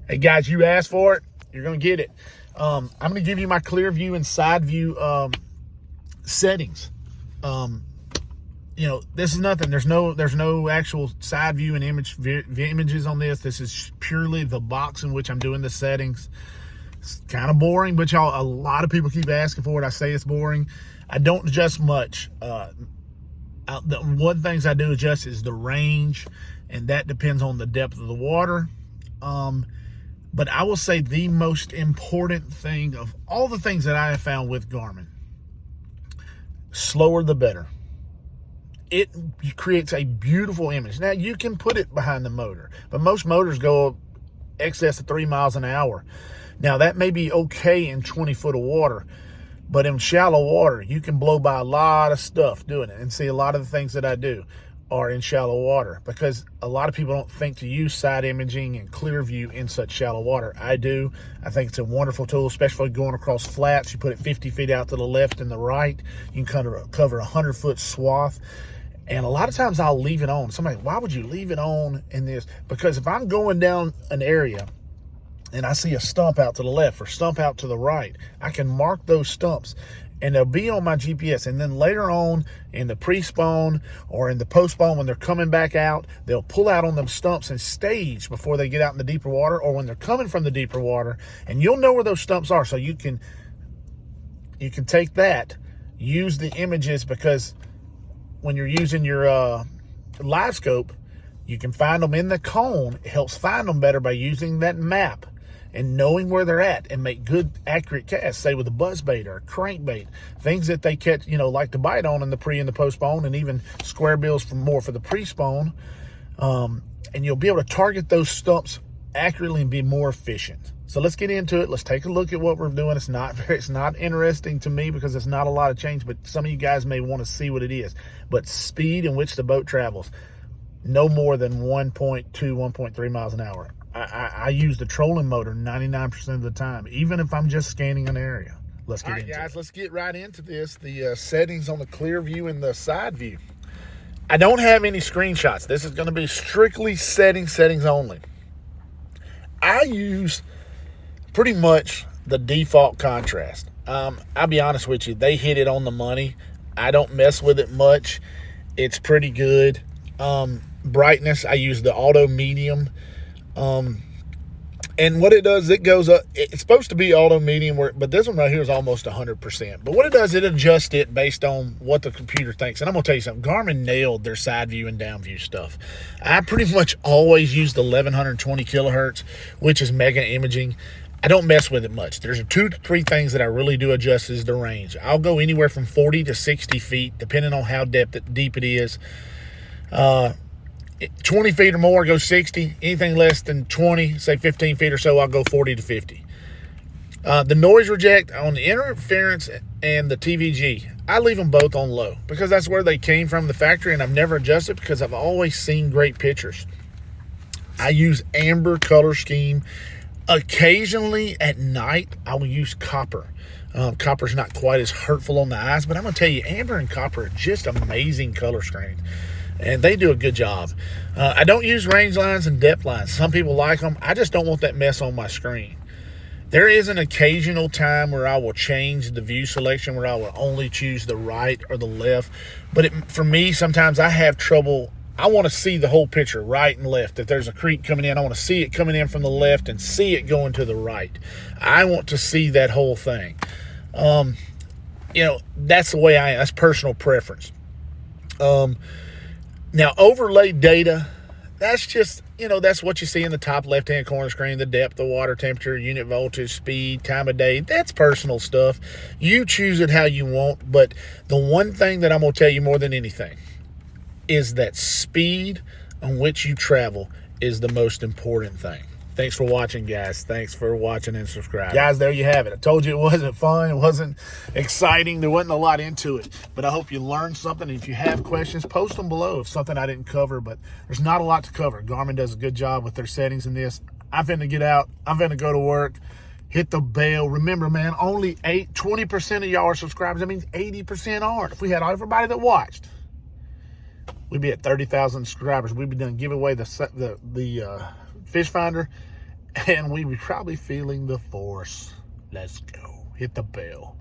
Hey guys, you asked for it, you're gonna get it. I'm gonna give you my ClearVu and SideVu settings. This is nothing. There's no actual side view and images on this. This is purely the box in which I'm doing the settings. It's kind of boring, but a lot of people keep asking for it. I say it's boring. I don't adjust much. The one things I do adjust is the range, and that depends on the depth of the water. But I will say the most important thing of all the things that I have found with Garmin, slower the better. It creates a beautiful image. Now, you can put it behind the motor, but most motors go excess of 3 miles an hour. Now, that may be okay in 20 foot of water, but in shallow water, you can blow by a lot of stuff doing it. And see, a lot of the things that I do are in shallow water because a lot of people don't think to use side imaging and ClearVu in such shallow water. I do. I think it's a wonderful tool, especially going across flats. You put it 50 feet out to the left and the right. You can cover a 100-foot swath. And a lot of times I'll leave it on. Somebody, why would you leave it on in this? Because if I'm going down an area and I see a stump out to the left or stump out to the right, I can mark those stumps and they'll be on my GPS. And then later on in the pre-spawn or in the post-spawn, when they're coming back out, they'll pull out on them stumps and stage before they get out in the deeper water, or when they're coming from the deeper water, and you'll know where those stumps are. So you can take that, use the images, because when you're using your Livescope, you can find them in the cone. It helps find them better by using that map and knowing where they're at, and make good, accurate casts, say with a buzzbait or a crankbait, things that they catch, like to bite on in the pre and the post-spawn, and even square bills for the pre-spawn. And you'll be able to target those stumps accurately and be more efficient. So let's get into it. Let's take a look at what we're doing. It's not interesting to me because it's not a lot of change, but some of you guys may want to see what it is. But speed in which the boat travels, no more than 1.2, 1.3 miles an hour. I use the trolling motor 99% of the time, even if I'm just scanning an area. Let's get into it. All right, guys, let's get right into this. The settings on the ClearVu and the SideVu. I don't have any screenshots. This is going to be strictly settings only. I use pretty much the default contrast. I'll be honest with you, they hit it on the money. I don't mess with it much. It's pretty good. Brightness, I use the auto medium. And what it does, it goes up. It's supposed to be auto medium, but this one right here is almost 100%. But what it does, it adjusts it based on what the computer thinks. And I'm going to tell you something. Garmin nailed their side view and down view stuff. I pretty much always use the 1120 kilohertz, which is mega imaging. I don't mess with it much. There's 2 to 3 things that I really do adjust is the range. I'll go anywhere from 40 to 60 feet, depending on how deep it is. 20 feet or more, go 60. Anything less than 20, say 15 feet or so, I'll go 40 to 50. The noise reject on the interference and the TVG, I leave them both on low because that's where they came from, the factory, and I've never adjusted because I've always seen great pictures. I use amber color scheme. Occasionally at night, I will use copper. Copper's not quite as hurtful on the eyes, but I'm going to tell you, amber and copper are just amazing color screens. And they do a good job. I don't use range lines and depth lines. Some people like them. I just don't want that mess on my screen. There is an occasional time where I will change the view selection, where I will only choose the right or the left. But for me, sometimes I have trouble. I want to see the whole picture, right and left. If there's a creek coming in, I want to see it coming in from the left and see it going to the right. I want to see that whole thing. That's the way I am. That's personal preference. Now, overlay data, that's just, that's what you see in the top left-hand corner screen, the depth, the water temperature, unit voltage, speed, time of day. That's personal stuff. You choose it how you want, but the one thing that I'm going to tell you more than anything is that speed on which you travel is the most important thing. Thanks for watching, guys. Thanks for watching and subscribing. Guys, there you have it. I told you it wasn't fun. It wasn't exciting. There wasn't a lot into it. But I hope you learned something. If you have questions, post them below if something I didn't cover. But there's not a lot to cover. Garmin does a good job with their settings in this. I'm finna get out. I'm finna go to work. Hit the bell. Remember, man, only 20% of y'all are subscribers. That means 80% aren't. If we had everybody that watched, we'd be at 30,000 subscribers. We'd be done give away the fish finder and we were probably feeling the force. Let's go. Hit the bell.